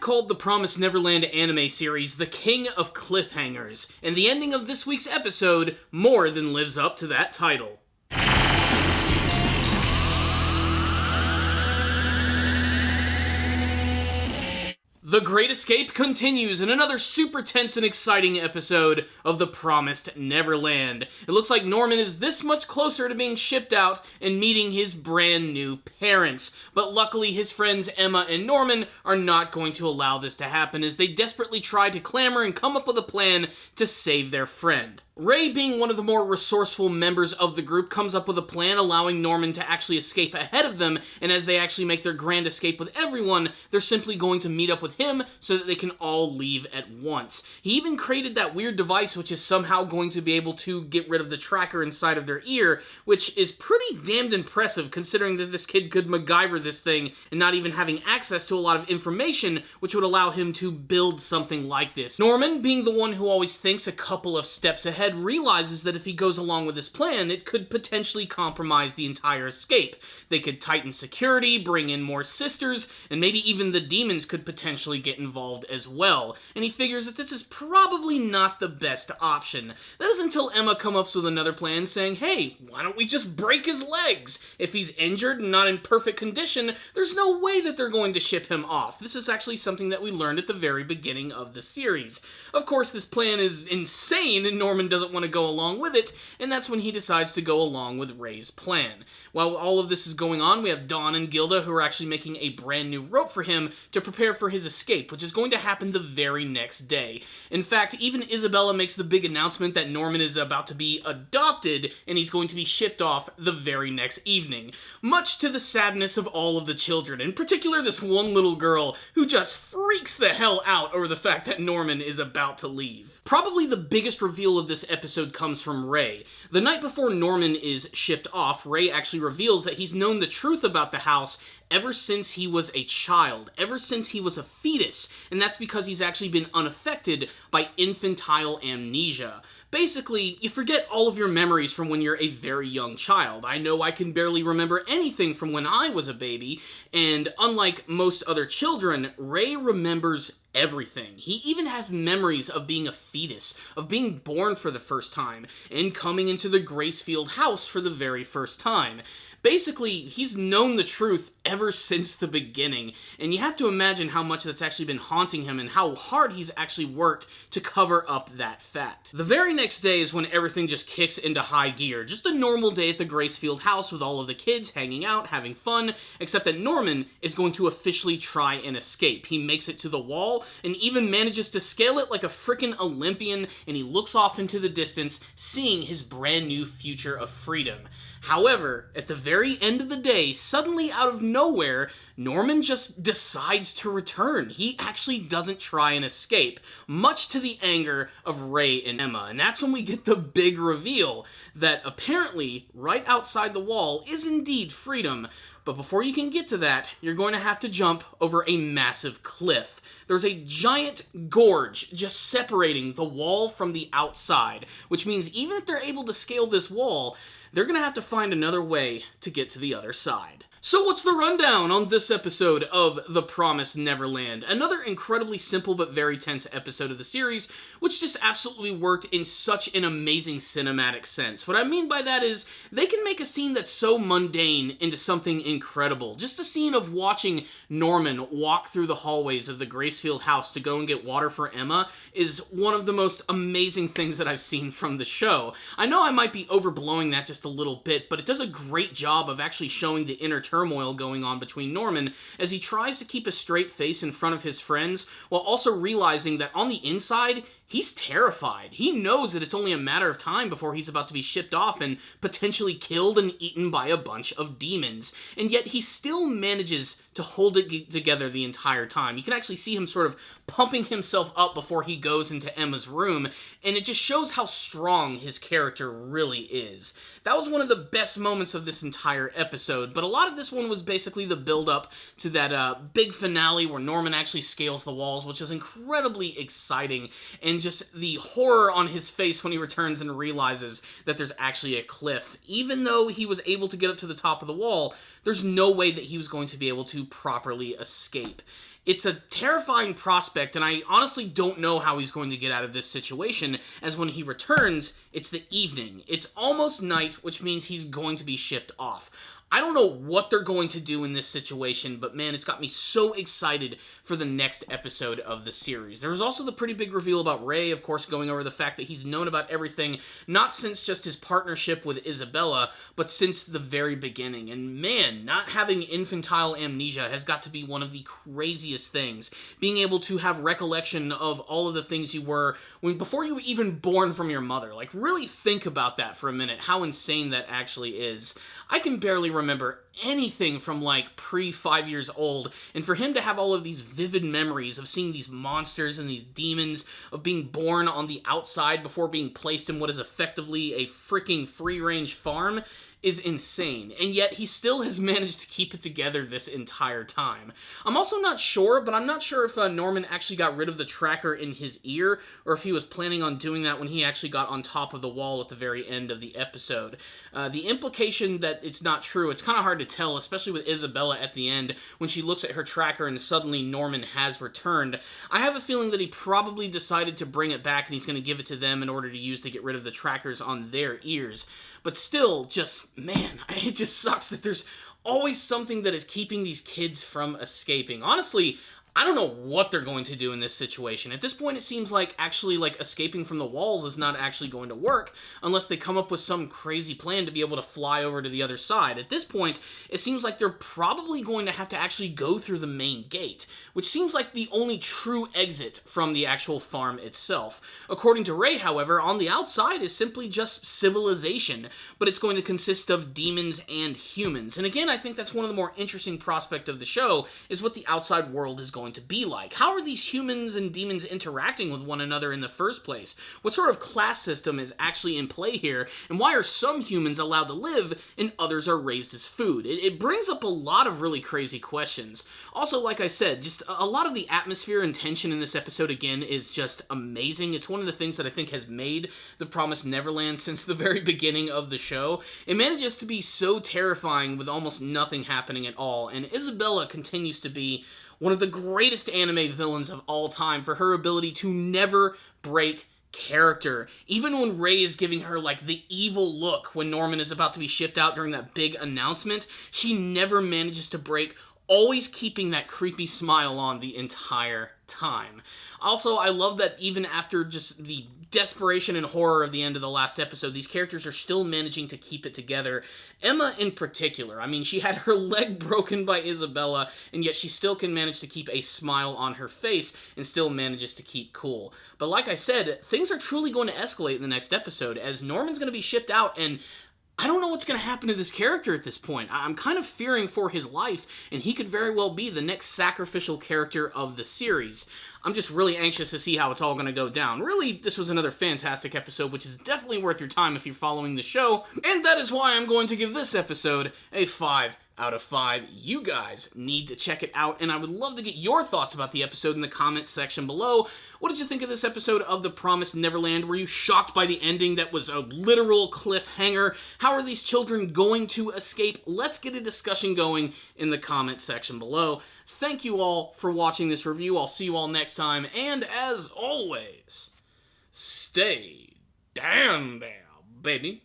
called the Promised Neverland anime series the King of Cliffhangers, and the ending of this week's episode more than lives up to that title. The Great Escape continues in another super tense and exciting episode of The Promised Neverland. It looks like Norman is this much closer to being shipped out and meeting his brand new parents. But luckily his friends Emma and Norman are not going to allow this to happen as they desperately try to clamor and come up with a plan to save their friend. Ray, being one of the more resourceful members of the group, comes up with a plan allowing Norman to actually escape ahead of them, and as they actually make their grand escape with everyone, they're simply going to meet up with him so that they can all leave at once. He even created that weird device which is somehow going to be able to get rid of the tracker inside of their ear, which is pretty damned impressive considering that this kid could MacGyver this thing and not even having access to a lot of information which would allow him to build something like this. Norman, being the one who always thinks a couple of steps ahead, realizes that if he goes along with this plan, it could potentially compromise the entire escape. They could tighten security, bring in more sisters, and maybe even the demons could potentially get involved as well. And he figures that this is probably not the best option. That is until Emma comes up with another plan saying, hey, why don't we just break his legs? If he's injured and not in perfect condition, there's no way that they're going to ship him off. This is actually something that we learned at the very beginning of the series. Of course, this plan is insane and Norman doesn't want to go along with it, and that's when he decides to go along with Ray's plan. While all of this is going on, we have Dawn and Gilda who are actually making a brand new rope for him to prepare for his escape, which is going to happen the very next day. In fact, even Isabella makes the big announcement that Norman is about to be adopted, and he's going to be shipped off the very next evening, much to the sadness of all of the children, in particular this one little girl who just freaks the hell out over the fact that Norman is about to leave. Probably the biggest reveal of this episode comes from Ray. The night before Norman is shipped off, Ray actually reveals that he's known the truth about the house ever since he was a child, ever since he was a fetus, and that's because he's actually been unaffected by infantile amnesia. Basically, you forget all of your memories from when you're a very young child. I know I can barely remember anything from when I was a baby, and unlike most other children, Ray remembers everything. He even has memories of being a fetus, of being born for the first time, and coming into the Gracefield house for the very first time. Basically, he's known the truth ever since the beginning, and you have to imagine how much that's actually been haunting him and how hard he's actually worked to cover up that fact. The very next day is when everything just kicks into high gear. Just a normal day at the Gracefield house with all of the kids hanging out, having fun, except that Norman is going to officially try and escape. He makes it to the wall and even manages to scale it like a frickin' Olympian, and he looks off into the distance, seeing his brand new future of freedom. However, at the very end of the day, suddenly out of nowhere, Norman just decides to return. He actually doesn't try and escape, much to the anger of Ray and Emma. And that's when we get the big reveal that apparently right outside the wall is indeed freedom. But before you can get to that, you're going to have to jump over a massive cliff. There's a giant gorge just separating the wall from the outside, which means even if they're able to scale this wall, they're going to have to find another way to get to the other side. So what's the rundown on this episode of The Promised Neverland? Another incredibly simple but very tense episode of the series, which just absolutely worked in such an amazing cinematic sense. What I mean by that is, they can make a scene that's so mundane into something incredible. Just a scene of watching Norman walk through the hallways of the Gracefield house to go and get water for Emma is one of the most amazing things that I've seen from the show. I know I might be overblowing that just a little bit, but it does a great job of actually showing the inner turmoil going on between Norman as he tries to keep a straight face in front of his friends while also realizing that on the inside, he's terrified. He knows that it's only a matter of time before he's about to be shipped off and potentially killed and eaten by a bunch of demons. And yet he still manages to hold it together the entire time. You can actually see him sort of pumping himself up before he goes into Emma's room, and it just shows how strong his character really is. That was one of the best moments of this entire episode, but a lot of this one was basically the build-up to that big finale where Norman actually scales the walls, which is incredibly exciting, and and just the horror on his face when he returns and realizes that there's actually a cliff. Even though he was able to get up to the top of the wall, there's no way that he was going to be able to properly escape. It's a terrifying prospect, and I honestly don't know how he's going to get out of this situation, as when he returns, it's the evening. It's almost night, which means he's going to be shipped off. I don't know what they're going to do in this situation, but man, it's got me so excited for the next episode of the series. There was also the pretty big reveal about Ray, of course, going over the fact that he's known about everything, not since just his partnership with Isabella, but since the very beginning. And man, not having infantile amnesia has got to be one of the craziest things. Being able to have recollection of all of the things you were before you were even born from your mother. Like, really think about that for a minute, how insane that actually is. I can barely remember anything from like pre-5 years old, and for him to have all of these vivid memories of seeing these monsters and these demons, of being born on the outside before being placed in what is effectively a freaking free-range farm, is insane, and yet he still has managed to keep it together this entire time. I'm also not sure, but I'm not sure if Norman actually got rid of the tracker in his ear, or if he was planning on doing that when he actually got on top of the wall at the very end of the episode. The implication that it's not true, it's kind of hard to tell, especially with Isabella at the end, when she looks at her tracker and suddenly Norman has returned. I have a feeling that he probably decided to bring it back and he's going to give it to them in order to use to get rid of the trackers on their ears. But still, just, man, it just sucks that there's always something that is keeping these kids from escaping. Honestly, I don't know what they're going to do in this situation. At this point, it seems like actually escaping from the walls is not actually going to work unless they come up with some crazy plan to be able to fly over to the other side. At this point, it seems like they're probably going to have to actually go through the main gate, which seems like the only true exit from the actual farm itself. According to Ray, however, on the outside is simply just civilization, but it's going to consist of demons and humans. And again, I think that's one of the more interesting prospects of the show, is what the outside world is going to be like. How are these humans and demons interacting with one another in the first place? What sort of class system is actually in play here, and why are some humans allowed to live and others are raised as food? It brings up a lot of really crazy questions. Also, like I said, just a lot of the atmosphere and tension in this episode, again, is just amazing. It's one of the things that I think has made The Promised Neverland since the very beginning of the show. It manages to be so terrifying with almost nothing happening at all, and Isabella continues to be one of the greatest anime villains of all time for her ability to never break character. Even when Ray is giving her the evil look when Norman is about to be shipped out during that big announcement, she never manages to break, always keeping that creepy smile on the entire time. Also, I love that even after just the desperation and horror of the end of the last episode, these characters are still managing to keep it together. Emma in particular, I mean, she had her leg broken by Isabella, and yet she still can manage to keep a smile on her face and still manages to keep cool. But like I said, things are truly going to escalate in the next episode, as Norman's going to be shipped out, and I don't know what's going to happen to this character at this point. I'm kind of fearing for his life, and he could very well be the next sacrificial character of the series. I'm just really anxious to see how it's all going to go down. Really, this was another fantastic episode, which is definitely worth your time if you're following the show, and that is why I'm going to give this episode a 5 out of 5. You guys need to check it out, and I would love to get your thoughts about the episode in the comments section below. What did you think of this episode of The Promised Neverland? Were you shocked by the ending that was a literal cliffhanger? How are these children going to escape? Let's get a discussion going in the comments section below. Thank you all for watching this review. I'll see you all next time, and as always, stay down there, baby.